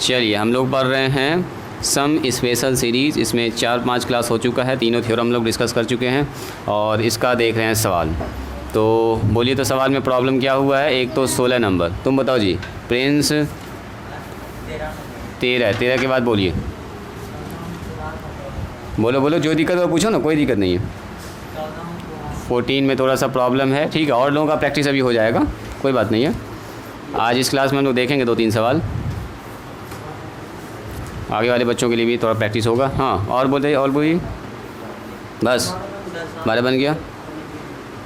चलिए हम लोग पढ़ रहे हैं सम स्पेशल सीरीज़। इसमें 4-5 क्लास हो चुका है, तीनों थ्योरम हम लोग डिस्कस कर चुके हैं और इसका देख रहे हैं सवाल। तो बोलिए तो सवाल में प्रॉब्लम क्या हुआ है। एक तो 16 नंबर, तुम बताओ जी। प्रिंस 13 के बाद बोलिए, बोलो जो दिक्कत हो पूछो ना, कोई दिक्कत नहीं है। 14 में थोड़ा सा प्रॉब्लम है, ठीक है, और लोगों का प्रैक्टिस अभी हो जाएगा, कोई बात नहीं है। आज इस क्लास में हम लोग देखेंगे 2-3 सवाल, आगे वाले बच्चों के लिए भी थोड़ा प्रैक्टिस होगा। हाँ और बोलिए, और बोलिए। बस 12 बन गया।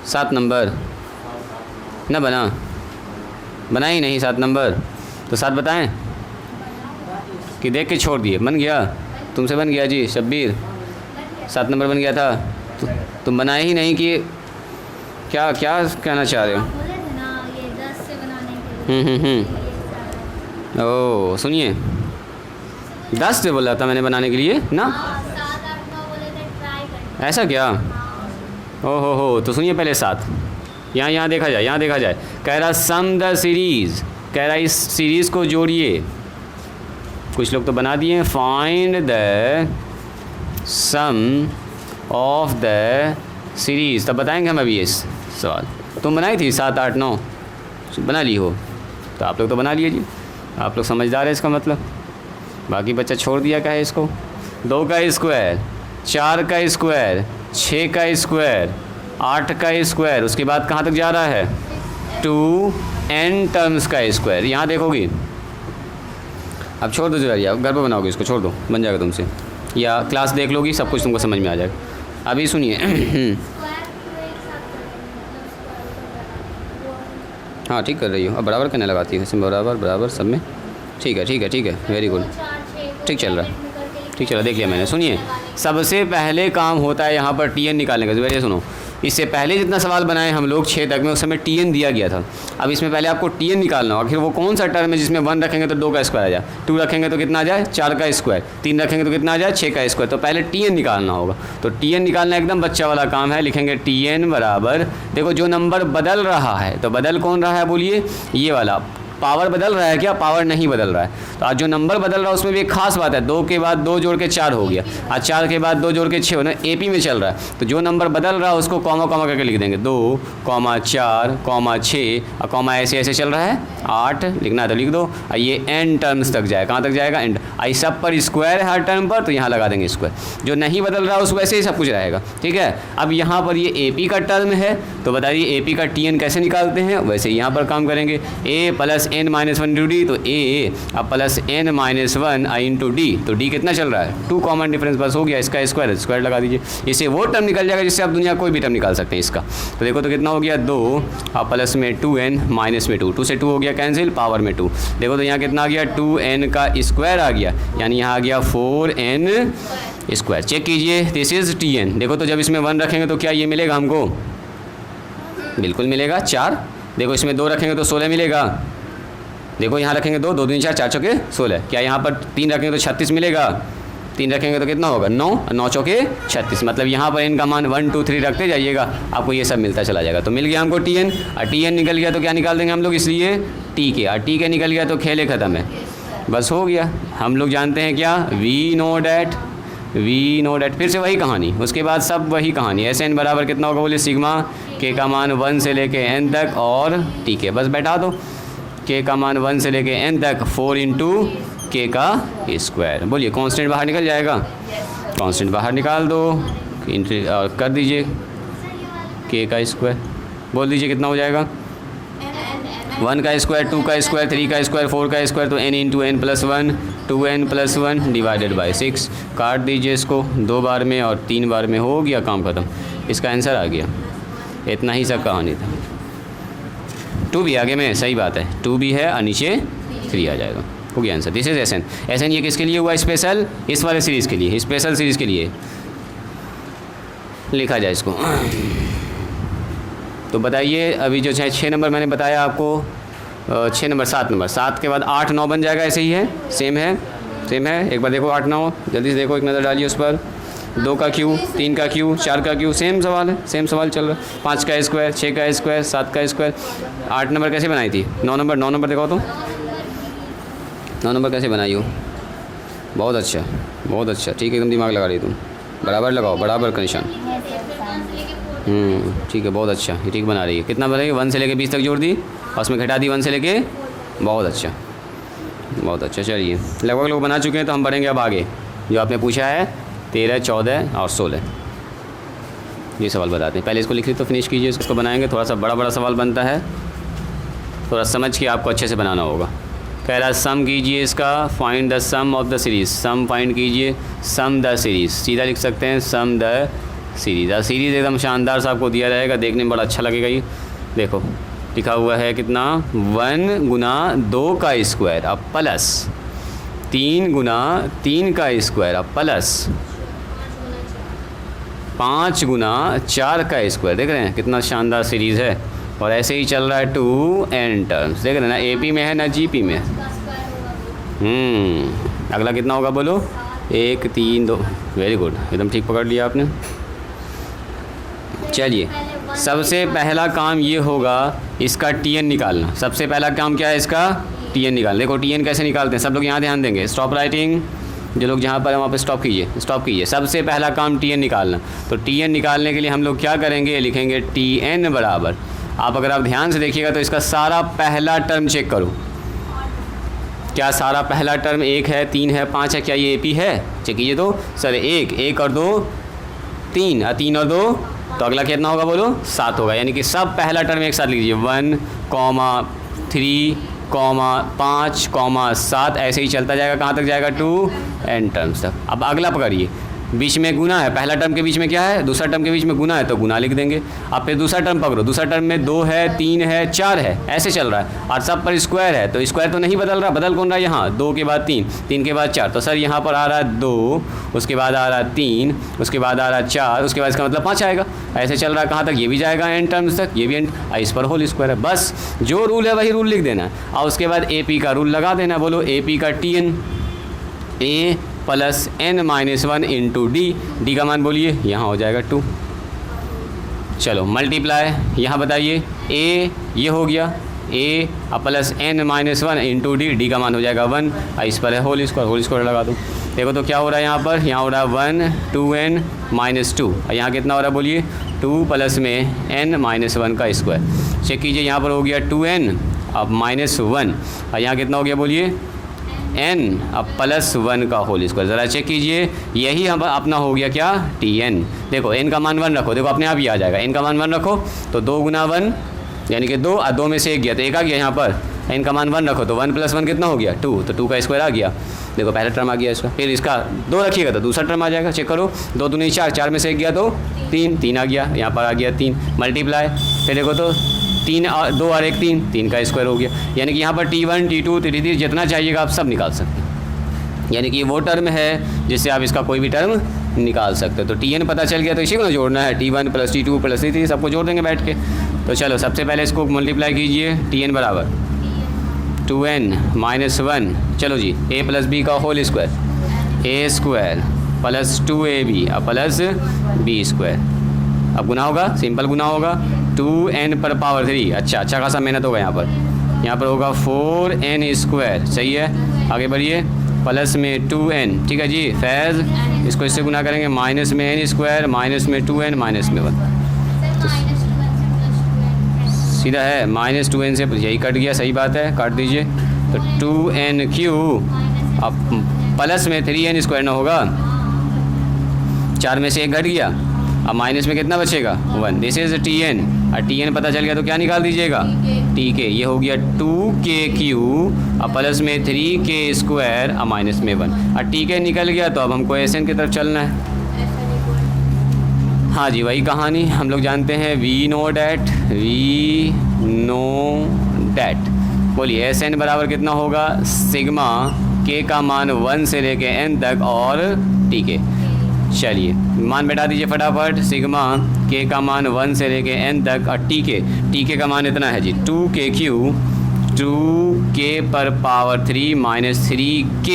7 नंबर ना बना ही नहीं 7 नंबर, तो 7 बताएं कि देख के छोड़ दिए। बन गया, तुमसे बन गया जी शब्बीर, 7 नंबर बन गया था। तुम बनाए ही नहीं कि क्या कहना चाह रहे हो। ओ सुनिए, 10 से बोला था मैंने बनाने के लिए ना, ऐसा क्या। हो तो सुनिए पहले 7, यहाँ देखा जाए। कह रहा सम द सीरीज़, कह रहा इस सीरीज़ को जोड़िए। कुछ लोग तो बना दिए। Find the sum of the series, तब बताएंगे हम अभी इस सवाल। तुम बनाई थी 7, 8, 9 बना ली हो, तो आप लोग तो बना लिए जी, आप लोग समझदार है इसका मतलब। बाकी बच्चा छोड़ दिया क्या है इसको। 2 का स्क्वायर, 4 का स्क्वायर, 6 का स्क्वायर, 8 का स्क्वायर, उसके बाद कहाँ तक जा रहा है 2n टर्म्स का स्क्वायर। यहाँ देखोगी, अब छोड़ दो जरा, घर पर बनाओगे इसको, छोड़ दो, बन जाएगा तुमसे, या क्लास देख लोगी, सब कुछ तुमको समझ में आ जाएगा। अभी सुनिए हाँ ठीक कर रही हो, अब बराबर करने लगाती है, इसमें बराबर सब में। ठीक है, वेरी गुड, ठीक चल रहा है, देख लिया मैंने। सुनिए, सबसे पहले काम होता है यहाँ पर टी एन निकालने का। जरूर सुनो, इससे पहले जितना सवाल बनाए हम लोग 6 तक में, उस समय टी एन दिया गया था। अब इसमें पहले आपको टी एन निकालना होगा। आखिर वो कौन सा टर्म है जिसमें 1 रखेंगे तो 2 का स्क्वायर आ जाए, 2 रखेंगे तो कितना आ जाए 4 का स्क्वायर, 3 रखेंगे तो कितना आ जाए 6 का स्क्वायर। तो पहले टी एन निकालना होगा। तो टी एन निकालना एकदम बच्चा वाला काम है। लिखेंगे टी एन बराबर, देखो जो नंबर बदल रहा है, तो बदल कौन रहा है बोलिए, ये वाला। पावर बदल रहा है क्या, पावर नहीं बदल रहा है। तो आज जो नंबर बदल रहा है उसमें भी एक खास बात है, 2 के बाद 2 जोड़ के 4 हो गया, आज 4 के बाद 2 जोड़ के 6 हो ना, एपी में चल रहा है। तो जो नंबर बदल रहा है उसको कॉमा करके लिख देंगे, 2, 4, 6 और कॉमा ऐसे चल रहा है 8 लिखना है तो लिख दो। और ये एन टर्म्स तक जाए, कहाँ तक जाएगा एंड। आई सब पर स्क्वायर है हर टर्म पर, तो यहाँ लगा देंगे स्क्वायर। जो नहीं बदल रहा है उस वैसे ही सब कुछ रहेगा, ठीक है। अब यहाँ पर ये एपी का टर्म है, तो बताइए एपी का टी एन कैसे निकालते हैं, वैसे यहाँ पर काम करेंगे। ए प्लस n - 1 इंटू डी, तो ए अब प्लस n - 1 आई इंटू डी, तो डी कितना चल रहा है 2, कॉमन डिफरेंस बस हो गया, इसका स्क्वायर लगा दीजिए। इससे वो टर्म निकल जाएगा जिससे आप दुनिया कोई भी टर्म निकाल सकते हैं इसका। तो देखो तो कितना हो गया 2 और प्लस में 2n माइनस में 2, 2 से 2 हो गया कैंसिल, पावर में 2। देखो तो यहाँ कितना आ गया 2n का स्क्वायर आ गया, यानी यहाँ आ गया 4n स्क्वायर। चेक कीजिए, दिस इज टी एन। देखो तो जब इसमें 1 रखेंगे तो क्या ये मिलेगा हमको, बिल्कुल मिलेगा 4। देखो इसमें 2 रखेंगे तो 16 मिलेगा। देखो यहाँ रखेंगे 2, 2 दूनी 4, 4 चौके 16। क्या यहाँ पर 3 रखेंगे तो 36 मिलेगा, 3 रखेंगे तो कितना होगा 9, 9 चौके 36। मतलब यहाँ पर इनका मान 1, 2, 3 रखते जाइएगा, आपको ये सब मिलता चला जाएगा। तो मिल गया हमको टी एन, और टी एन निकल गया तो क्या निकाल देंगे हम लोग, इसलिए टी के, और टी के निकल गया तो खेले ख़त्म है, बस हो गया। हम लोग जानते हैं क्या, वी नो डैट, फिर से वही कहानी, उसके बाद सब वही कहानी। एस एन बराबर कितना होगा बोले, सिग्मा के का मान 1 से लेके एन तक और टी के, बस बैठा दो। के का मान 1 से लेके n तक 4 इंटू के का स्क्वायर। बोलिए कांस्टेंट बाहर निकल जाएगा, कांस्टेंट बाहर निकाल दो और कर दीजिए के का स्क्वायर। बोल दीजिए कितना हो जाएगा, 1 का स्क्वायर, 2 का स्क्वायर, 3 का स्क्वायर, 4 का स्क्वायर, तो n into n plus 1, 2n plus 1 divided by 6। काट दीजिए इसको 2 बार में और 3 बार में, हो गया काम ख़त्म। इसका आंसर आ गया, इतना ही सब कहानी था। 2 भी आगे में, सही बात है, 2 भी है और नीचे 3 आ जाएगा, हो गया answer. This is S N. S N ये किसके लिए हुआ, स्पेशल, इस वाले सीरीज़ के लिए, स्पेशल सीरीज़ के लिए लिखा जाए इसको। तो बताइए अभी जो 6 नंबर मैंने बताया आपको, 6 नंबर 7 नंबर, 7 के बाद 8, 9 बन जाएगा, ऐसे ही है, सेम है। एक बार देखो 8, 9 जल्दी से देखो, एक नज़र डालिए उस पर। 2 का क्यू, 3 का क्यू, 4 का क्यू, सेम सवाल है, सेम सवाल चल रहा है। 5 का स्क्वायर, 6 का स्क्वायर, 7 का स्क्वायर। 8 नंबर कैसे बनाई थी, 9 नंबर देखो तो 9 नंबर कैसे बनाई हो? बहुत अच्छा, बहुत अच्छा, ठीक है, एकदम दिमाग लगा रही तुम। बराबर लगाओ, बराबर का निशान। ठीक है, बहुत अच्छा, ये ठीक बना रही है। कितना बनाएगी? 1 से लेके 20 तक जोड़ दी और उसमें घटा दी 1 से लेके। बहुत अच्छा, बहुत अच्छा। चलिए, लगभग लोग बना चुके हैं, तो हम बढ़ेंगे अब आगे। जो आपने पूछा है 13, 14 और 16, ये सवाल बताते हैं। पहले इसको लिख ली तो फिनिश कीजिए, इसको बनाएंगे। थोड़ा सा बड़ा बड़ा सवाल बनता है, थोड़ा समझ के आपको अच्छे से बनाना होगा। कह रहा सम कीजिए इसका, find the sum of the series. Sum find कीजिए, सम द सीरीज़, सीधा लिख सकते हैं सम द सीरीज़। और सीरीज़ एकदम शानदार सा आपको दिया रहेगा, देखने में बड़ा अच्छा लगेगा। ये देखो लिखा हुआ है कितना, 1 गुना 2 का स्क्वायर अब प्लस 3 गुना 3 का स्क्वायर अब प्लस 5 गुना 4 का स्क्वायर। देख रहे हैं कितना शानदार सीरीज़ है। और ऐसे ही चल रहा है 2n टर्म्स। देख रहे हैं ना, AP में है ना GP में। अगला कितना होगा बोलो? 1, 3, 2। वेरी गुड, एकदम ठीक पकड़ लिया आपने। चलिए, सबसे पहला काम ये होगा इसका TN निकालना। सबसे पहला काम क्या है इसका? TN निकालना। देखो TN कैसे निकालते हैं, सब लोग यहाँ ध्यान देंगे। स्टॉप राइटिंग, जो लोग जहाँ पर हैं वहाँ पर स्टॉप कीजिए, स्टॉप कीजिए। सबसे पहला काम TN निकालना। तो TN निकालने के लिए हम लोग क्या करेंगे? लिखेंगे TN बराबर, आप अगर आप ध्यान से देखिएगा तो इसका सारा पहला टर्म चेक करो। क्या सारा पहला टर्म 1 है, 3 है, 5 है? क्या ये AP है? चेक कीजिए तो। सर 1 और 2 3, 3 और 2 तो अगला कितना होगा बोलो? 7 होगा। यानी कि सब पहला टर्म एक साथ लीजिए, 1, 3, 5, 7, ऐसे ही चलता जाएगा। कहाँ तक जाएगा? 2n टर्म्स तक। अब अगला पकड़िए, बीच में गुना है। पहला टर्म के बीच में क्या है? दूसरा टर्म के बीच में गुना है, तो गुना लिख देंगे। अब फिर दूसरा टर्म पकड़ो, दूसरा टर्म में 2 है, 3 है, 4 है, ऐसे चल रहा है। और सब पर स्क्वायर है, तो स्क्वायर तो नहीं बदल रहा, बदल कौन रहा है यहाँ? 2 के बाद 3, 3 के बाद 4। तो सर यहाँ पर आ रहा है 2, उसके बाद आ रहा है 3, उसके बाद आ रहा है 4, उसके बाद इसका मतलब 5 आएगा। ऐसे चल रहा है। कहाँ तक? ये भी जाएगा n टर्म्स तक, ये भी n। इस पर होल स्क्वायर है। बस जो रूल है वही रूल लिख देना है और उसके बाद AP का रूल लगा देना। बोलो AP का TN, A plus n-1 into D का मान बोलिए, यहाँ हो जाएगा 2। चलो मल्टीप्लाई, यहाँ बताइए A ये हो गया A plus n-1 into D का मान हो जाएगा 1। इस पर है होल स्क्वायर लगा दूँ। देखो तो क्या हो रहा है यहाँ पर? यहाँ हो रहा है 1 2n माइनस 2। यहाँ कितना हो रहा है बोलिए? 2 प्लस में n-1 का स्क्वायर। चेक कीजिए, यहाँ पर हो गया 2n अब -1 और यहाँ कितना हो गया बोलिए? n अब +1 का होल स्क्वायर। ज़रा चेक कीजिए, यही हम अपना हो गया क्या? TN। देखो n का मान 1 रखो, देखो अपने आप ही आ जाएगा। n का मान 1 रखो तो 2 गुना 1 यानी कि 2 और 2 में से 1 गया तो 1 आ गया। यहाँ पर n का मान 1 रखो तो 1 + 1 कितना हो गया? 2, तो 2 का स्क्वायर आ गया। देखो पहला टर्म आ गया इसका। फिर इसका 2 रखिएगा तो दूसरा टर्म आ जाएगा। चेक करो, 2 दूनी 4, 4 में से 1 गया तो 3 आ गया। यहाँ पर आ गया 3। मल्टीप्लाई, फिर देखो तो 3 और 2 और 1 3 का स्क्वायर हो गया। यानी कि यहाँ पर T1 T2 T3 जितना चाहिएगा आप सब निकाल सकते हैं। यानी कि वो टर्म है जिससे आप इसका कोई भी टर्म निकाल सकते हो। तो TN पता चल गया, तो इसी को ना जोड़ना है, T1 + T2 + T3 सबको जोड़ देंगे बैठ के। तो चलो सबसे पहले इसको मल्टीप्लाई कीजिए। TN बराबर 2n - 1। चलो जी, A + B का whole square, A² + 2AB plus B square. अब गुना होगा, सिंपल गुना होगा, 2n पर पावर 3। अच्छा खासा मेहनत होगा यहाँ पर होगा 4n²। सही है, आगे बढ़िए। प्लस में 2n, ठीक है जी। फैज़ इसको इससे गुना करेंगे, माइनस में n², माइनस में 2n, माइनस में 1। तो सीधा है -2n से, यही कट गया। सही बात है, काट दीजिए। तो 2n³ अब प्लस में 3n² ना होगा, 4 में से 1 घट गया। अब माइनस में कितना बचेगा? 1। This is TN। और TN पता चल गया तो क्या निकाल दीजिएगा? TK। ये हो गया 2k³ और प्लस में 3k² और माइनस में 1। और TK निकल गया तो अब हमको SN की तरफ चलना है। हाँ जी, वही कहानी हम लोग जानते हैं। We know that. बोलिए SN बराबर कितना होगा? सिग्मा k का मान 1 से लेके n तक और TK। चलिए मान बैठा दीजिए फटाफट। सिग्मा k का मान 1 से लेके n तक और TK का मान इतना है जी 2k³ 2k पर पावर 3 - 3k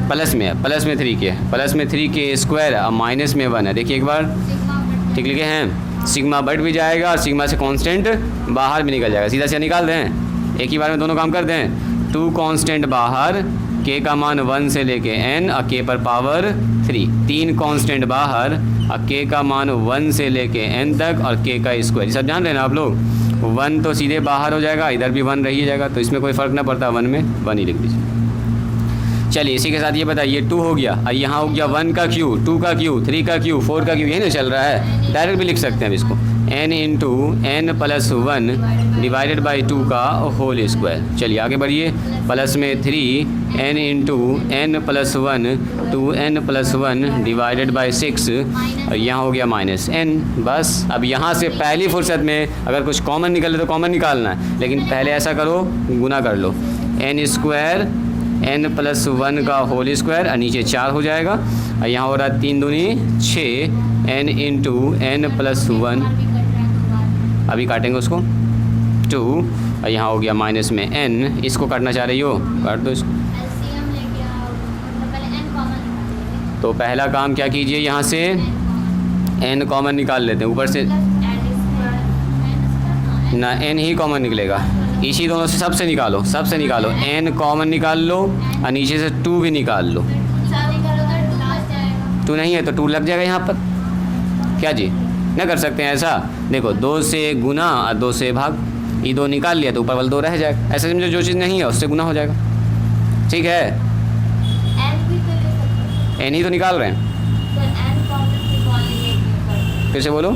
प्लस में 3k प्लस में 3k² और माइनस में 1 है। देखिए एक बार ठीक लिखे हैं। सिग्मा बढ़ भी जाएगा और सिग्मा से कांस्टेंट बाहर भी निकल जाएगा। सीधा से निकाल दें, एक ही बार में दोनों काम कर दें। 2 कांस्टेंट बाहर, k का मान 1 से लेके n और k पर पावर 3, 3 कांस्टेंट बाहर और k का मान 1 से लेके n तक और k का स्क्वायर। सब जान रहे हैं ना आप लोग, 1 तो सीधे बाहर हो जाएगा, इधर भी 1 रही जाएगा, तो इसमें कोई फ़र्क ना पड़ता, 1 में 1 ही लिख दीजिए। चलिए इसी के साथ ये बताइए 2 हो गया और यहाँ हो गया 1 का क्यू, 2 का क्यू, 3 का क्यू, 4 का क्यू, यही ना चल रहा है। डायरेक्ट भी लिख सकते हैं अब इसको, n into n plus 1 divided by 2 का होल स्क्वायर। चलिए आगे बढ़िए, प्लस में 3 n into n plus 1 2n plus 1 divided by 6 और यहाँ हो गया माइनस n। बस अब यहाँ से पहली फुर्सत में अगर कुछ कॉमन निकले तो कॉमन निकालना है, लेकिन पहले ऐसा करो, गुना कर लो, n स्क्वायर n प्लस 1 का होल स्क्वायर और नीचे 4 हो जाएगा और यहाँ हो रहा है 3 दूनी 6 n इंटू n प्लस 1, अभी काटेंगे उसको 2 और यहाँ हो गया माइनस में n। इसको काटना चाह रही हो, काट दो इसको। तो पहला काम क्या कीजिए, यहाँ से n कॉमन निकाल लेते हैं, ऊपर से ना n ही कॉमन निकलेगा, इसी दोनों से सबसे निकालो, सबसे निकालो, n कॉमन निकाल लो और नीचे से 2 भी निकाल लो। 2 नहीं है तो 2 लग जाएगा यहाँ पर, क्या जी ना कर सकते हैं ऐसा। देखो 2 से गुना और 2 से भाग, ये 2 निकाल लिया तो ऊपर वाला 2 रह जाएगा, ऐसे समझो जो चीज़ नहीं है उससे गुना हो जाएगा, ठीक है। n ही तो निकाल रहे हैं, फिर से बोलो,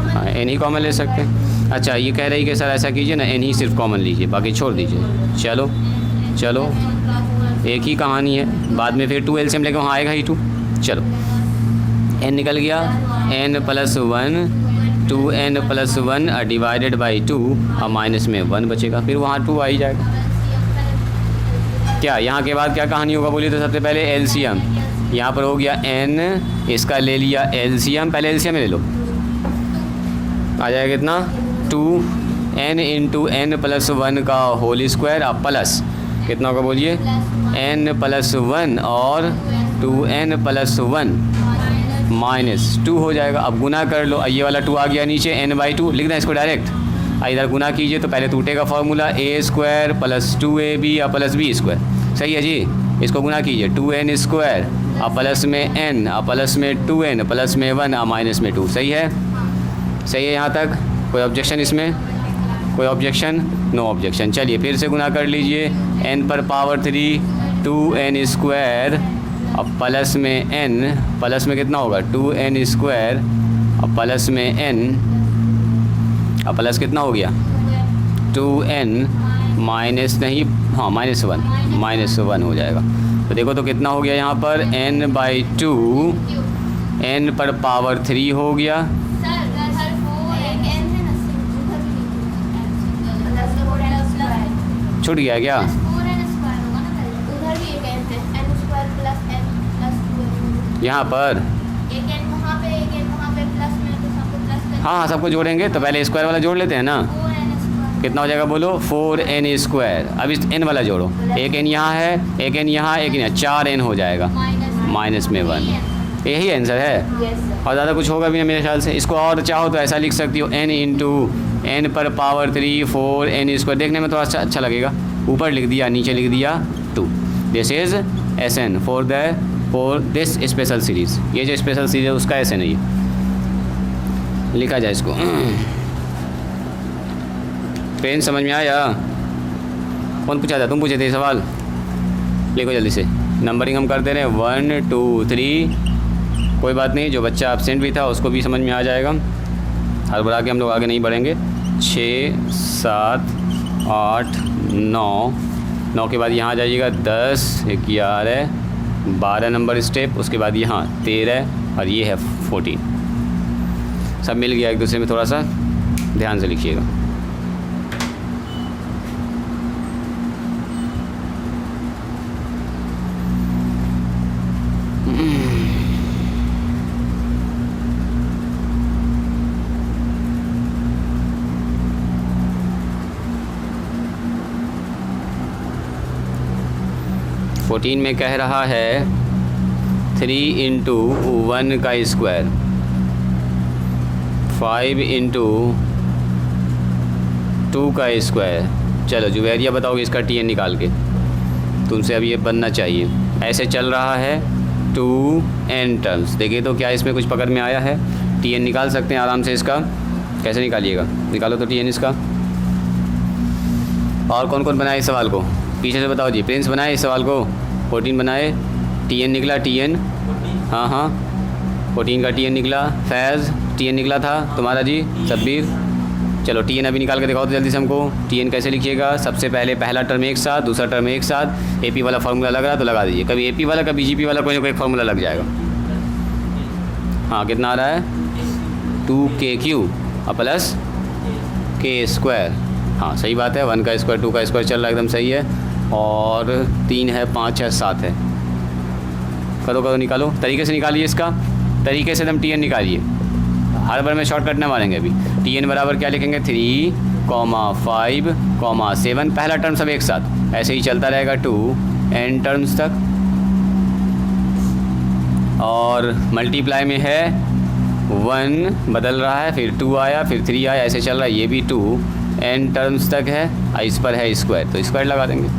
हाँ n ही कॉमन ले सकते हैं। अच्छा ये कह रही कि सर ऐसा कीजिए ना, n ही सिर्फ कॉमन लीजिए, बाकी छोड़ दीजिए। चलो चलो एक ही कहानी है, बाद में फिर 2 एलसीएम लेके वहाँ आएगा ही 2। चलो n निकल गया, n plus 1 2n plus 1 divided by 2 और माइनस में 1 बचेगा, फिर वहाँ 2 आ ही जाएगा। क्या यहाँ के बाद क्या कहानी होगा बोलिए, तो सबसे पहले एलसीएम, यहाँ पर हो गया n, इसका ले लिया एलसीएम, पहले एलसीएम ले लो, आ जाएगा कितना 2n इंटू n प्लस 1 का होल स्क्वायर और प्लस कितना होगा बोलिए n प्लस 1 और 2n प्लस 1 माइनस 2 हो जाएगा। अब गुना कर लो, ये वाला 2 आ गया नीचे, n/2 लिख दें इसको डायरेक्ट, इधर गुना कीजिए तो पहले टूटेगा formula a square plus 2ab और प्लस b स्क्वायर, सही है जी। इसको गुना कीजिए 2n स्क्वायर और प्लस में n और प्लस में 2n प्लस में 1 और माइनस में 2, सही है, सही है यहाँ तक। कोई ऑब्जेक्शन इसमें, कोई ऑब्जेक्शन, नो ऑब्जेक्शन। चलिए फिर से गुना कर लीजिए, n पर पावर 3 2n स्क्वायर और प्लस में n, प्लस में कितना होगा 2n स्क्वायर और प्लस में n और प्लस कितना हो गया 2n माइनस नहीं, हाँ माइनस 1 हो जाएगा। तो देखो तो कितना हो गया यहाँ पर n/2, n पर पावर 3 हो गया, छूट गया क्या, यहाँ पर हाँ सबको जोड़ेंगे तो पहले स्क्वायर वाला जोड़ लेते हैं ना, कितना हो जाएगा बोलो 4n स्क्वायर। अब इस n वाला जोड़ो, एक n यहाँ है, एक n यहाँ, एक n यहाँ, 4n हो जाएगा माइनस में 1, यही आंसर है और ज़्यादा कुछ होगा भी नहीं मेरे ख्याल से। इसको और चाहो तो ऐसा लिख सकती हो n इंटू n पर पावर 3 4n स्क्वायर, देखने में थोड़ा अच्छा लगेगा, ऊपर लिख दिया नीचे लिख दिया 2। This is SN for this special series, ये जो स्पेशल सीरीज़ है उसका SN है, ये लिखा जाए इसको। पेन समझ में आया, कौन पूछा था, तुम पूछे थे सवाल, लिखो जल्दी से, नंबरिंग हम करते रहे 1 2 3, कोई बात नहीं, जो बच्चा एब्सेंट भी था उसको भी समझ में आ जाएगा, हड़बड़ा के हम लोग आगे नहीं बढ़ेंगे। 6 7 8 9 के बाद यहाँ आ जाइएगा 10 11 12 नंबर स्टेप, उसके बाद यहाँ 13 और ये है 14, सब मिल गया एक दूसरे में, थोड़ा सा ध्यान से लिखिएगा। फोर्टीन में कह रहा है 3 इंटू 1 का स्क्वायर, 5 इंटू 2 का स्क्वायर। चलो जुवेरिया बताओगे इसका टी एन निकाल के, तुमसे अब ये बनना चाहिए। ऐसे चल रहा है 2n टर्म्स। देखिए तो क्या इसमें कुछ पकड़ में आया है? टी एन निकाल सकते हैं आराम से इसका। कैसे निकालिएगा? निकालो तो टी एन इसका। और कौन कौन बनाए इस सवाल को? पीछे से बताओ जी। प्रिंस बनाए इस सवाल को? 14 बनाए। टी एन निकला? T N? हाँ हाँ 14 का टी एन निकला। फैज़ टी एन निकला था तुम्हारा जी। सब्बीर चलो टी एन अभी निकाल के दिखाओ तो जल्दी से हमको। टी एन कैसे लिखिएगा? सबसे पहले पहला टर्म एक साथ, दूसरा टर्म एक साथ। ए पी वाला फार्मूला लग रहा है तो लगा दीजिए। कभी ए पी वाला कभी जी पी वाला, कोई ना कोई फार्मूला लग जाएगा। हाँ कितना आ रहा है? 2kq प्लस के स्क्वायर। हाँ सही बात है। 1 का स्क्वायर 2 का स्क्वायर चल रहा है, एकदम सही है। और 3 है 5 है 7 है। करो करो निकालो, तरीके से निकालिए इसका। तरीके से एकदम टी एन निकालिए। हर बार में शॉर्टकट ना मारेंगे अभी। टी एन बराबर क्या लिखेंगे? 3, 5, 7। पहला टर्म सब एक साथ, ऐसे ही चलता रहेगा 2n टर्म्स तक। और मल्टीप्लाई में है 1 बदल रहा है, फिर 2 आया, फिर 3 आया, ऐसे चल रहा है। ये भी 2n टर्म्स तक है। इस पर है स्क्वायर तो स्क्वायर लगा देंगे।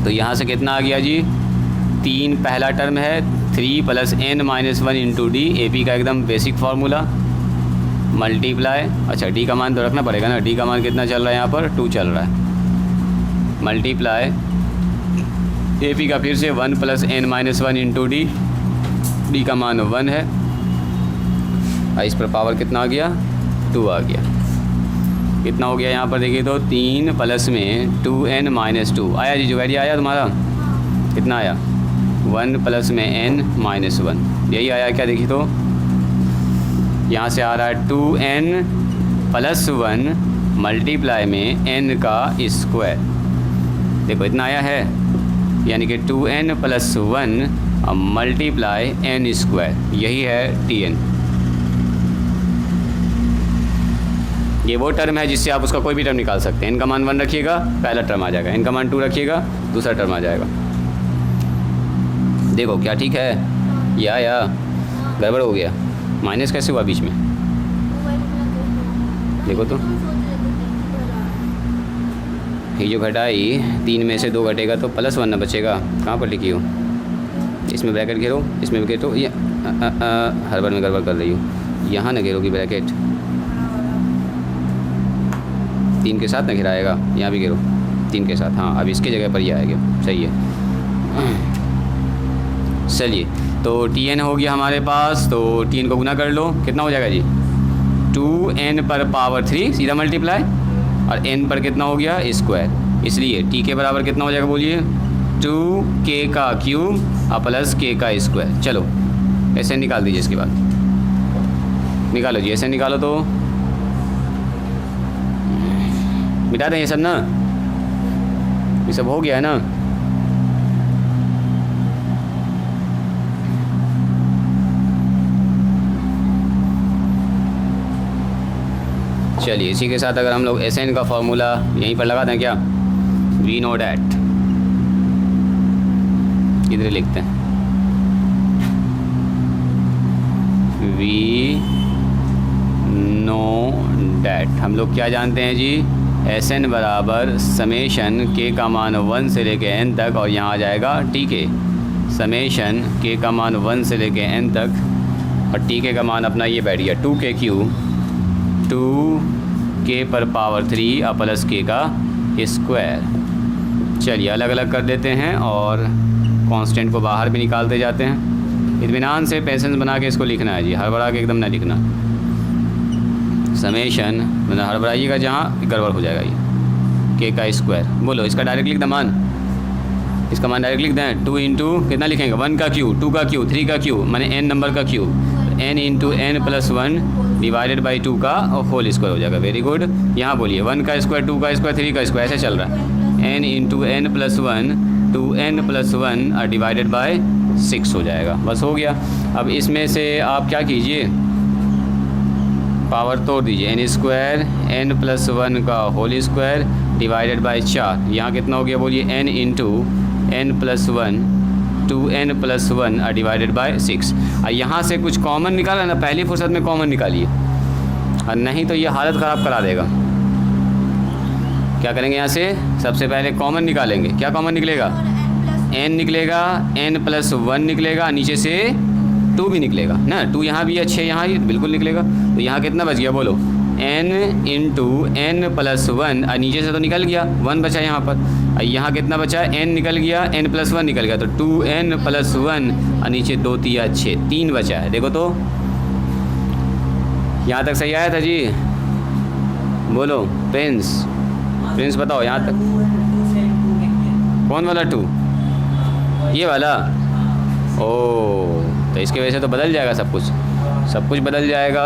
तो यहाँ से कितना आ गया जी? 3 पहला टर्म है, 3 + n - 1 into D. A P का एकदम बेसिक फार्मूला। मल्टीप्लाई, अच्छा डी का मान तो रखना पड़ेगा ना। डी का मान कितना चल रहा है यहाँ पर? 2 चल रहा है। मल्टीप्लाई ए पी का फिर से 1 + n - 1 इंटू डी। डी का मान 1 है। इस पर पावर कितना आ गया? 2 आ गया। कितना हो गया यहाँ पर? देखिए तो 3 प्लस में 2n - 2 आया जी। जुवेरिया आया तुम्हारा? कितना आया? 1 + में n - 1 यही आया क्या? देखिए तो यहाँ से आ रहा है 2n + 1 मल्टीप्लाई में n का स्क्वायर। देखो इतना आया है, यानी कि 2n + 1 मल्टीप्लाई n स्क्वायर। यही है टी एन। ये वो टर्म है जिससे आप उसका कोई भी टर्म निकाल सकते हैं। n का मान 1 रखिएगा, पहला टर्म आ जाएगा। n का मान 2 रखिएगा, दूसरा टर्म आ जाएगा। देखो क्या ठीक है? या गड़बड़ हो गया? माइनस कैसे हुआ बीच में? देखो तो ये जो घटाई 3 में से 2 घटेगा तो +1 ना बचेगा। कहाँ पर लिखी हो? इसमें ब्रैकेट घेरो, इसमें भी घेरो। ये हर बार में गड़बड़ कर रही हूँ। यहाँ ना घेरोगी ब्रैकेट, 3 के साथ ना घिराएगा। यहाँ भी घेरो 3 के साथ। हाँ अब इसके जगह पर ये आएगा, सही है। चलिए तो टी एन हो गया हमारे पास। तो टी एन को गुना कर लो, कितना हो जाएगा जी? 2n पर पावर 3 सीधा मल्टीप्लाई, और n पर कितना हो गया? स्क्वायर। इसलिए t के बराबर कितना हो जाएगा बोलिए? 2k का क्यूब प्लस k का स्क्वायर। चलो ऐसे निकाल दीजिए। इसके बाद निकालो जी, ऐसे निकालो तो मिटा दें ये सब ना। ये सब हो गया है ना? चलिए इसी के साथ अगर हम लोग एस एन का फार्मूला यहीं पर लगा दें क्या? वी नो डैट, इधर लिखते हैं वी नो डैट। हम लोग क्या जानते हैं जी? एस एन बराबर समेशन के का मान 1 से लेके n तक, और यहाँ आ जाएगा टी के। समेशन के का मान 1 से लेके n तक, और टी के का मान अपना ये बैठ गया 2k3 2k पर पावर 3 प्लस k का स्क्वायर। चलिए अलग अलग कर देते हैं और कांस्टेंट को बाहर भी निकालते जाते हैं। इत्मीनान से पेशेंस बना के इसको लिखना है जी, हड़बड़ा के एकदम ना लिखना। समेशन मतलब हड़बड़ाइएगा जहाँ गड़बड़ हो जाएगा। ये k का स्क्वायर बोलो, इसका डायरेक्ट लिख दें मान। इसका मान डायरेक्ट लिख दें 2 इंटू कितना लिखेंगे? 1 का क्यू, 2 का क्यू, 3 का क्यू, माने n नंबर का Q. n into n + 1 divided by 2 का होल स्क्वायर हो जाएगा। Very good. यहाँ बोलिए 1 का स्क्वायर, 2 का स्क्वायर, 3 का स्क्वायर, ऐसे चल रहा है। n into n + 1 2n + 1 divided by 6 हो जाएगा। बस हो गया। अब इसमें से आप क्या कीजिए? पावर तोड़ दीजिए। n स्क्वायर n + 1 का होल स्क्वायर डिवाइडेड बाई 4। यहाँ कितना हो गया बोलिए? n into n + 1 2n + 1 divided by 6। और यहाँ से कुछ कॉमन निकाला ना, पहली फुर्सत में कॉमन निकालिए। और नहीं तो ये हालत ख़राब करा देगा। क्या करेंगे यहाँ से? सबसे पहले कॉमन निकालेंगे। क्या कॉमन निकलेगा? n निकलेगा, n+1 निकलेगा, नीचे से 2 भी निकलेगा ना। 2 यहाँ भी है, 6 यहाँ ही बिल्कुल निकलेगा। तो यहाँ कितना बच गया बोलो? n × n+1 और नीचे से तो निकल गया, 1 बचा यहाँ पर। और यहाँ कितना बचा? n निकल गया, n+1 निकल गया, तो 2n+1 और नीचे 2 3 6, 3 बचा है। देखो तो यहाँ तक सही आया था जी? बोलो प्रिंस बताओ यहाँ तक। कौन वाला 2? ये वाला? ओ, तो इसकी वजह से तो बदल जाएगा सब कुछ बदल जाएगा।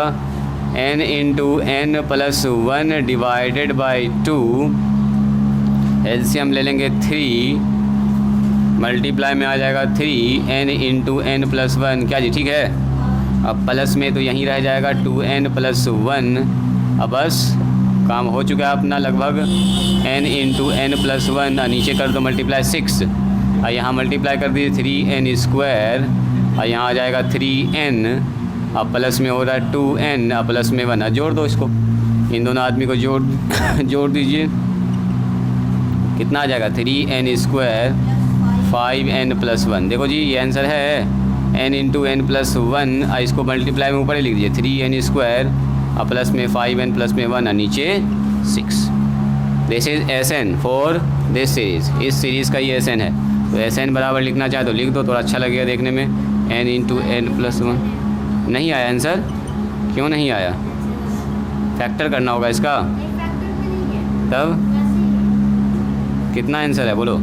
n × n+1 divided by 2, LCM ले लेंगे 3, मल्टीप्लाई में आ जाएगा 3n × n+1। क्या जी ठीक है? अब प्लस में तो यहीं रह जाएगा 2n+1। अब बस काम हो चुका है अपना लगभग। n × n+1 और नीचे कर दो मल्टीप्लाई 6 और यहाँ मल्टीप्लाई कर दीजिए 3n² और यहाँ आ जाएगा 3n। अब प्लस में हो रहा है 2n और प्लस में 1। जोड़ दो इसको, इन दोनों आदमी को जोड़ दीजिए। कितना आ जाएगा? 3n² 5n+1। देखो जी ये आंसर है n × n+1 और इसको मल्टीप्लाई में ऊपर ही लिख दीजिए 3n² और प्लस में 5n प्लस में 1 और नीचे 6। This is SN for this series. इस सीरीज़ का ये SN है। तो SN बराबर लिखना चाहे तो लिख दो, थोड़ा अच्छा लगेगा देखने में। n × n+1 नहीं आया आंसर? क्यों नहीं आया? फैक्टर करना होगा इसका। तब कितना आंसर है बोलो?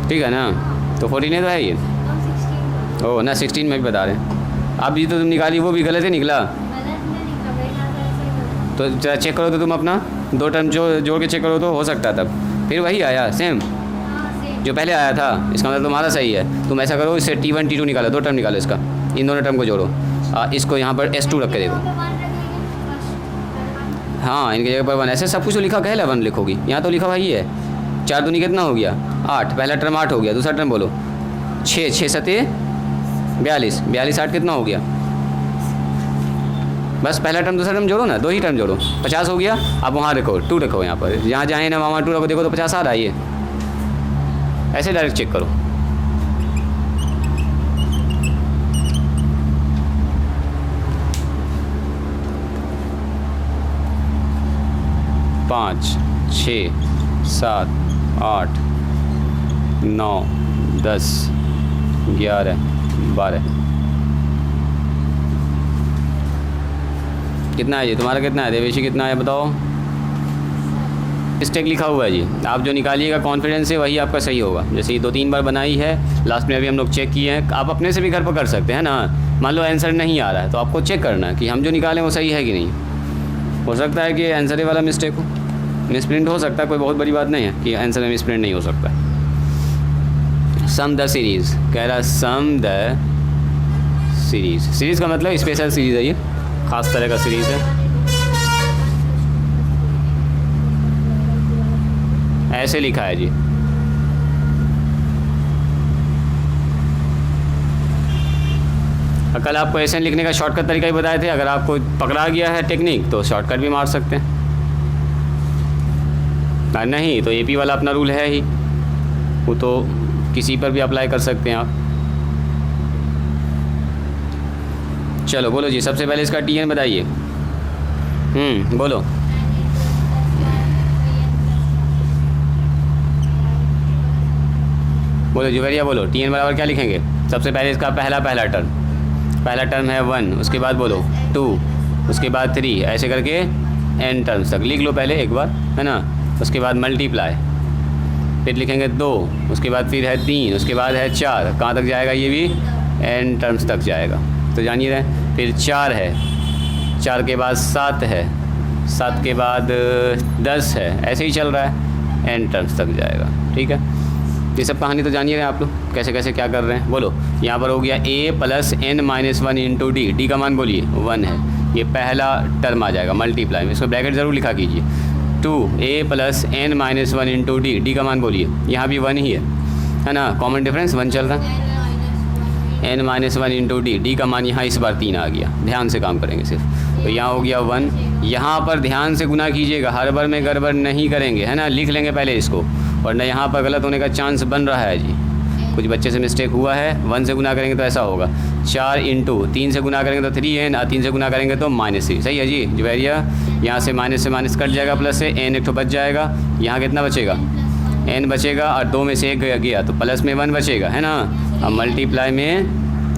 ठीक है ना? तो 14 तो है ये। ओह ना, 16 में भी बता रहे हैं। अब ये तो तुम निकाली वो भी गलत ही निकला। तो जरा चेक करो तो तुम अपना 2 टर्म जोड़ के चेक करो तो हो सकता है तब फिर वही आया सेम जो पहले आया था। इसका मतलब तुम्हारा सही है। तुम ऐसा करो, इससे T1 T2 निकालो, 2 टर्म निकालो इसका, इन दोनों टर्म को जोड़ो। इसको यहाँ पर S2 रख के देखो। हाँ, इनकी जगह पर 1। ऐसे सब कुछ तो लिखा कह ला 1 लिखोगी, यहाँ तो लिखा भाई है 4 दूनी कितना हो गया? 8। पहला टर्म 8 हो गया, दूसरा टर्म बोलो 6, 6 7 42, 42 8 कितना हो गया? बस पहला टर्म दूसरा टर्म जोड़ो ना, 2 ही टर्म जोड़ो, 50 हो गया। अब वहाँ रखो 2 रखो, यहाँ पर जहाँ जहाँ ना वहाँ 2 रखो, देखो तो 50 आ रहा है। ये ऐसे डायरेक्ट चेक करो। पाँच 6 7 8 9 10 11 12 कितना है ये तुम्हारा? कितना है देवेशी? कितना है बताओ? मिस्टेक लिखा हुआ है जी। आप जो निकालिएगा कॉन्फिडेंस से वही आपका सही होगा। जैसे ये 2-3 बार बनाई है, लास्ट में अभी हम लोग चेक किए हैं। आप अपने से भी घर पर कर सकते हैं ना। मान लो आंसर नहीं आ रहा है तो आपको चेक करना है कि हम जो निकालें वो सही है कि नहीं। हो सकता है कि आंसर वाला मिस्टेक हो, मिसप्रिंट हो सकता है, कोई बहुत बड़ी बात नहीं है कि आंसर में मिसप्रिंट नहीं हो सकता। सम द सीरीज़ कह रहा, सम द सीरीज़ का मतलब स्पेशल सीरीज़ है, ये खास तरह का सीरीज़ है। ऐसे लिखा है जी। कल आपको ऐसे लिखने का शॉर्टकट तरीका ही बताए थे। अगर आपको पकड़ा गया है टेक्निक तो शॉर्टकट भी मार सकते हैं, नहीं तो एपी वाला अपना रूल है ही, वो तो किसी पर भी अप्लाई कर सकते हैं आप। चलो बोलो जी, सबसे पहले इसका टीएन बताइए। बोलो। बोलो जुवेरिया, बोलो टीएन बराबर क्या लिखेंगे? सबसे पहले इसका पहला टर्म है 1, उसके बाद बोलो 2, उसके बाद 3, ऐसे करके n टर्म्स तक लिख लो पहले एक बार, है ना। उसके बाद मल्टीप्लाई, फिर लिखेंगे 2, उसके बाद फिर है 3, उसके बाद है 4। कहाँ तक जाएगा? ये भी n टर्म्स तक जाएगा, तो जानिए रहे। फिर 4 है, 4 के बाद 7 है, 7 के बाद 10 है, ऐसे ही चल रहा है, n टर्म्स तक जाएगा। ठीक है, ये सब कहानी तो जानिए रहे आप लोग कैसे कैसे क्या कर रहे हैं। बोलो, यहाँ पर हो गया a + n - 1 × d, d का मान बोलिए 1 है। ये पहला टर्म आ जाएगा मल्टीप्लाई में, इसको ब्रैकेट ज़रूर लिखा कीजिए। 2a plus n minus 1 into D, D का मान बोलिए, यहाँ भी 1 ही है ना, कॉमन डिफरेंस 1 चल रहा है। n minus 1 into D, D का मान यहाँ इस बार 3 आ गया, ध्यान से काम करेंगे सिर्फ, तो यहाँ हो गया 1। यहाँ पर ध्यान से गुना कीजिएगा, हर बार में गड़बड़ नहीं करेंगे, है ना, लिख लेंगे पहले इसको, वरना यहाँ पर गलत होने का चांस बन रहा है जी। कुछ बच्चे से मिस्टेक हुआ है, 1 से गुना करेंगे तो ऐसा होगा, 4 इंटू 3 से गुना करेंगे तो 3n, और 3 से गुना करेंगे तो -3, सही है जी जुबैरिया। यहाँ से माइनस कट जाएगा, प्लस से n एक तो बच जाएगा, यहाँ कितना बचेगा, n बचेगा, और 2 में से 1 गया तो प्लस में 1 बचेगा, है ना। अब मल्टीप्लाई में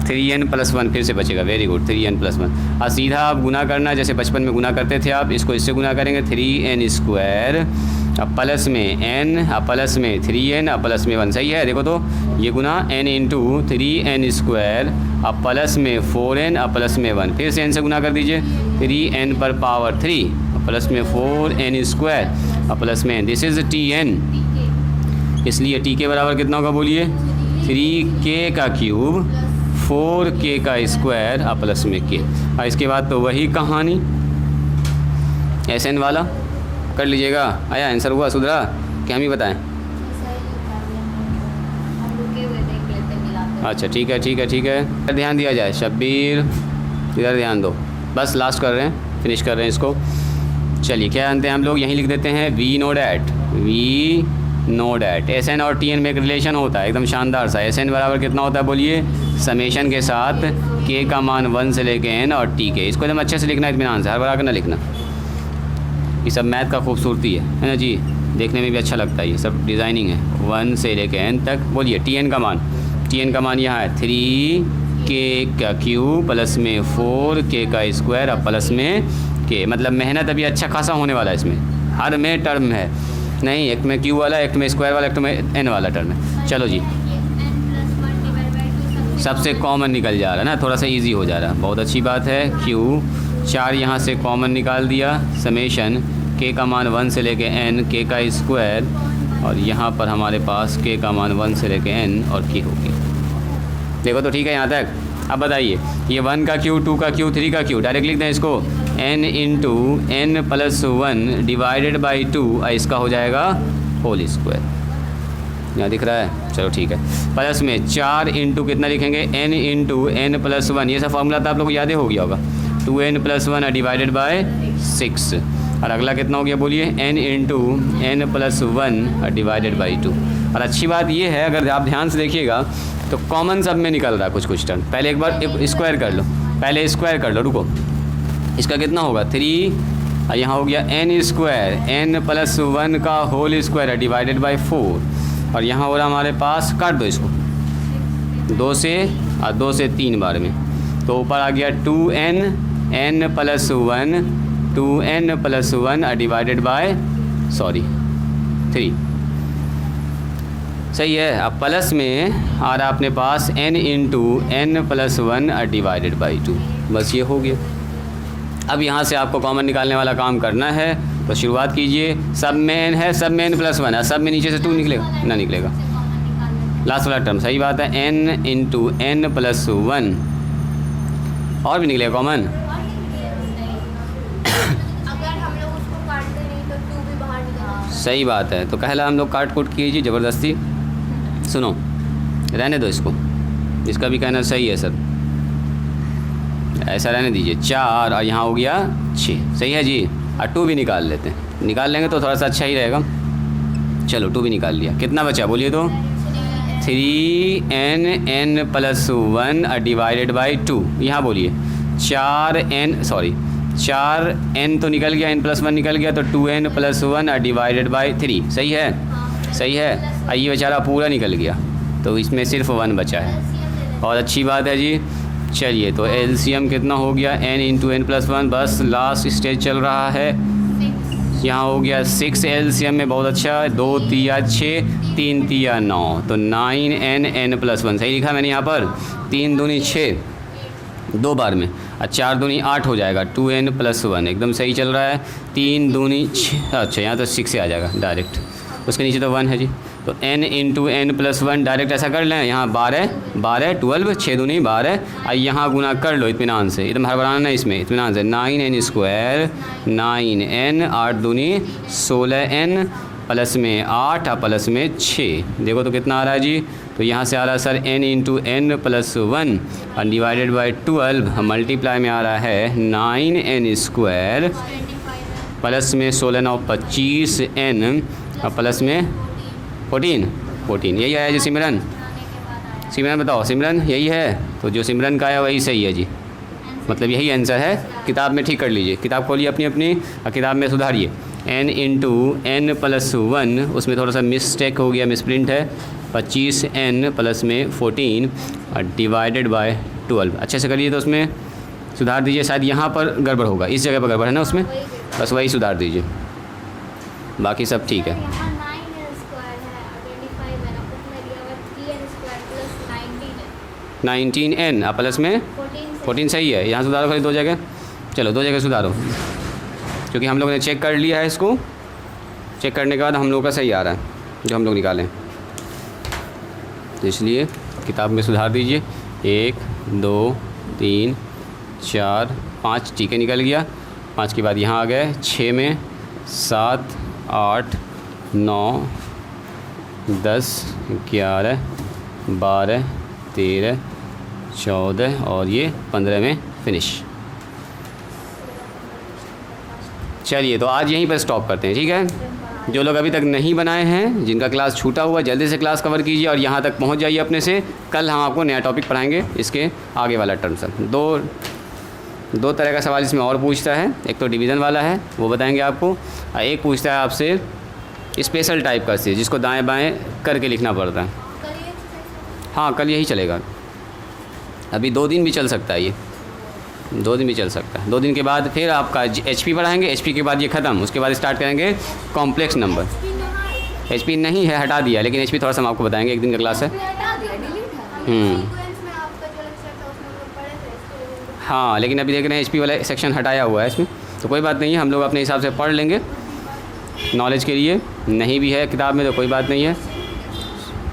3n प्लस 1 फिर से बचेगा, वेरी गुड, 3n प्लस 1। और सीधा आप गुना करना, जैसे बचपन में गुना करते थे आप, इसको इससे गुना करेंगे 3n स्क्वायर, अब प्लस में n, अब प्लस में 3n, अब प्लस में 1, सही है। देखो तो ये गुना n इंटू 3n स्क्वायर, अब प्लस में 4n, अब प्लस में 1, फिर से n से गुना कर दीजिए, 3n पर पावर 3, प्लस में 4n स्क्वायर, अब प्लस में, दिस इज़ tn, इसलिए t के बराबर कितना होगा बोलिए, 3k का क्यूब 4k का स्क्वायर, अब प्लस में k। और इसके बाद तो वही कहानी SN वाला कर लीजिएगा। आया आंसर, हुआ सुधरा, क्या हम ही बताएं? अच्छा ठीक है ठीक है ठीक है, ध्यान दिया जाए। शब्बीर इधर ध्यान दो, बस लास्ट कर रहे हैं, फिनिश कर रहे हैं इसको। चलिए क्या जानते हैं हम लोग, यहीं लिख देते हैं वी नो डैट SN और TN में एक रिलेशन होता है एकदम शानदार सा। SN बराबर कितना होता है बोलिए, समेशन के साथ k का मान 1 से लेके n और t के, इसको एकदम अच्छे से लिखना, इत्मीनान से, हर बार आकर ना लिखना। ये सब मैथ का खूबसूरती है ना जी, देखने में भी अच्छा लगता है, ये सब डिज़ाइनिंग है। 1 से लेके n तक बोलिए। TN का मान यहाँ है 3k का क्यूब प्लस में 4k का स्क्वायर, अब प्लस में k, मतलब मेहनत अभी अच्छा खासा होने वाला है इसमें, हर में टर्म है नहीं, एक में क्यू वाला, एक में स्क्वायर वाला, एक में n वाला टर्म है। चलो जी, सबसे कॉमन निकल जा रहा है ना, थोड़ा सा इजी हो जा रहा है, बहुत अच्छी बात है। q 4 यहाँ से कॉमन निकाल दिया, समेशन k का मान 1 से लेके n, k का स्क्वायर, और यहाँ पर हमारे पास k का मान 1 से लेके n और k होगी। देखो तो ठीक है यहाँ तक। अब बताइए, ये 1 का क्यू, 2 का क्यू, 3 का क्यू, डायरेक्ट लिख दें इसको, n into n plus 1 divided by 2, इसका हो जाएगा होल स्क्वायर, यहाँ दिख रहा है। चलो ठीक है, प्लस में 4 इंटू कितना लिखेंगे, n इंटू n प्लस 1, ये सब फार्मूला तो आप लोग को याद ही हो गया होगा, 2n प्लस 1 डिवाइडेड बाई 6, और अगला कितना हो गया बोलिए, n into n plus 1 divided by 2। और अच्छी बात ये है, अगर आप ध्यान से देखिएगा तो कॉमन सब में निकल रहा है कुछ टर्म। पहले एक बार स्क्वायर कर लो, पहले स्क्वायर कर लो, रुको, इसका कितना होगा 3, और यहाँ हो गया n स्क्वायर, n प्लस 1 का होल स्क्वायर डिवाइडेड बाई 4, और यहाँ हो रहा हमारे पास, काट दो इसको 2 से, और 2 से 3 बार में, तो ऊपर आ गया 2n n plus 1, 2n plus 1 divided by 3, सही है। अब प्लस में आ रहा अपने पास n into n plus 1 divided by 2, बस ये हो गया। अब यहाँ से आपको कॉमन निकालने वाला काम करना है, तो शुरुआत कीजिए, सब में n है, सब में n प्लस 1 है, सब में नीचे से 2 निकलेगा ना, निकलेगा लास्ट वाला टर्म, सही बात है, n इंटू n प्लस 1, और भी निकलेगा कॉमन, सही बात है। तो कहला हम लोग काट कूट कीजिए ज़बरदस्ती, सुनो रहने दो इसको, इसका भी कहना सही है सर, ऐसा रहने दीजिए। 4 और यहाँ हो गया 6, सही है जी, और 2 भी निकाल लेते हैं, निकाल लेंगे तो थोड़ा सा अच्छा ही रहेगा। चलो 2 भी निकाल लिया, कितना बचा बोलिए तो, 3n n plus 1 divided by 2, यहाँ बोलिए 4n तो निकल गया, n प्लस 1 निकल गया, तो 2n प्लस 1 डिवाइडेड बाई 3, सही है, सही है। ये बेचारा पूरा निकल गया, तो इसमें सिर्फ 1 बचा है, और अच्छी बात है जी। चलिए तो एलसीएम कितना हो गया, n इंटू n प्लस 1, बस लास्ट स्टेज चल रहा है, यहाँ हो गया 6 एलसीएम में, बहुत अच्छा, 2 तिया 6, 3 तिया 9, तो 9n n प्लस 1, सही लिखा मैंने यहाँ पर, 3 दूनी 6 2 बार में, और 4 दूनी 8 हो जाएगा, 2n प्लस 1, एकदम सही चल रहा है, 3 दूनी 6, अच्छा यहाँ तो 6 से आ जाएगा डायरेक्ट, उसके नीचे तो 1 है जी, तो n into N plus 1 direct ऐसा कर लें, यहाँ 12 12 6 दूनी 12, और यहाँ गुना कर लो इत्मीनान से, एकदम हड़बड़ाना नहीं इसमें, इत्मीनान से 9n स्क्वायर 9n 8 दूनी 16n प्लस में 8 और प्लस में 6, देखो तो कितना आ रहा है जी। तो यहाँ से आ रहा है sir n into N plus 1 और डिवाइडेड बाई 12 मल्टीप्लाई में आ रहा है 9n स्क्वायर प्लस में 16 9 25n और प्लस में 14 यही आया जी सिमरन? सिमरन बताओ, सिमरन यही है? तो जो सिमरन का है वही सही है जी, मतलब यही आंसर है। किताब में ठीक कर लीजिए, किताब खोलिए अपनी और किताब में सुधारिए। n इंटू एन प्लस 1, उसमें थोड़ा सा मिसटेक हो गया, मिसप्रिंट है, 25n प्लस में 14 और डिवाइडेड बाय 12, अच्छे से करिए तो उसमें सुधार दीजिए, शायद यहाँ पर गड़बड़ होगा, इस जगह पर गड़बड़ है ना उसमें, बस वही सुधार दीजिए, बाकी सब ठीक है। 19n और प्लस में 14 सही है, यहाँ सुधारो खाली 2 जगह, चलो 2 जगह सुधारो, क्योंकि हम लोगों ने चेक कर लिया है इसको, चेक करने के बाद हम लोगों का सही आ रहा है जो हम लोग निकालें, तो इसलिए किताब में सुधार दीजिए। 1 2 3 4 5 ठीक है, निकल गया। 5 के बाद यहाँ आ गए 6 में 7 8 9 10 11 12 13 14 और ये 15 में फिनिश। चलिए तो आज यहीं पर स्टॉप करते हैं, ठीक है। जो लोग अभी तक नहीं बनाए हैं, जिनका क्लास छूटा हुआ, जल्दी से क्लास कवर कीजिए और यहाँ तक पहुँच जाइए अपने से। कल हम आपको नया टॉपिक पढ़ाएंगे इसके आगे वाला टर्म सर। दो तरह का सवाल इसमें और पूछता है, एक तो डिवीज़न वाला है वो बताएंगे आपको, और एक पूछता है आपसे स्पेशल टाइप का से, जिसको दाएँ बाएँ करके लिखना पड़ता है। हाँ कल यही चलेगा, अभी 2 दिन भी चल सकता है, ये 2 दिन भी चल सकता है। 2 दिन के बाद फिर आपका HP पढ़ाएंगे, HP के बाद ये ख़त्म, उसके बाद स्टार्ट करेंगे कॉम्प्लेक्स नंबर। HP नहीं है, हटा दिया, लेकिन HP थोड़ा सा हम आपको बताएंगे, 1 दिन का क्लास है। हाँ लेकिन अभी देख रहे हैं HP वाला सेक्शन हटाया हुआ है इसमें, तो कोई बात नहीं है, हम लोग अपने हिसाब से पढ़ लेंगे नॉलेज के लिए। नहीं भी है किताब में तो कोई बात नहीं है,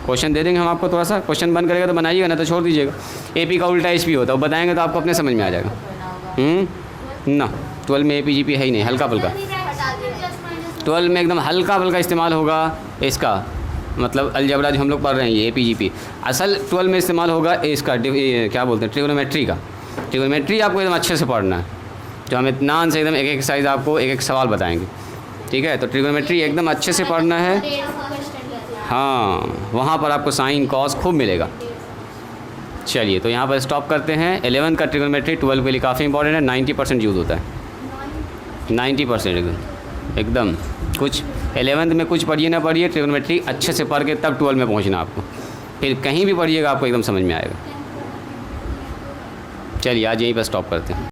क्वेश्चन दे देंगे हम आपको, थोड़ा सा क्वेश्चन बन करेगा तो बनाइएगा, ना तो छोड़ दीजिएगा। AP का उल्टा HP होता है, वो बताएंगे तो आपको अपने समझ में आ जाएगा। ना 12 में APGP है ही नहीं, हल्का फुल्का 12 में एकदम हल्का फुल्का इस्तेमाल होगा इसका, मतलब अलजबरा जो हम लोग पढ़ रहे हैं ये APGP। असल 12 में इस्तेमाल होगा इसका क्या बोलते हैं, ट्रिग्नोमेट्री का। ट्रिग्नोमेट्री आपको एकदम अच्छे से पढ़ना है, जो हम इत्मीनान से एकदम एक एक्सरसाइज आपको एक सवाल बताएंगे, ठीक है। तो ट्रिग्नोमेट्री एकदम अच्छे से पढ़ना है, हाँ वहाँ पर आपको साइन कॉस खूब मिलेगा। चलिए तो यहाँ पर स्टॉप करते हैं। 11 का ट्रिग्नोमेट्री 12 के लिए काफ़ी इंपॉर्टेंट है, 90% यूज़ होता है, 90% एकदम। कुछ 11th में कुछ पढ़िए ना पढ़िए, ट्रिग्नोमेट्री अच्छे से पढ़ के तब 12 में पहुँचना आपको, फिर कहीं भी पढ़िएगा आपको एकदम समझ में आएगा। चलिए आज यहीं पर स्टॉप करते हैं।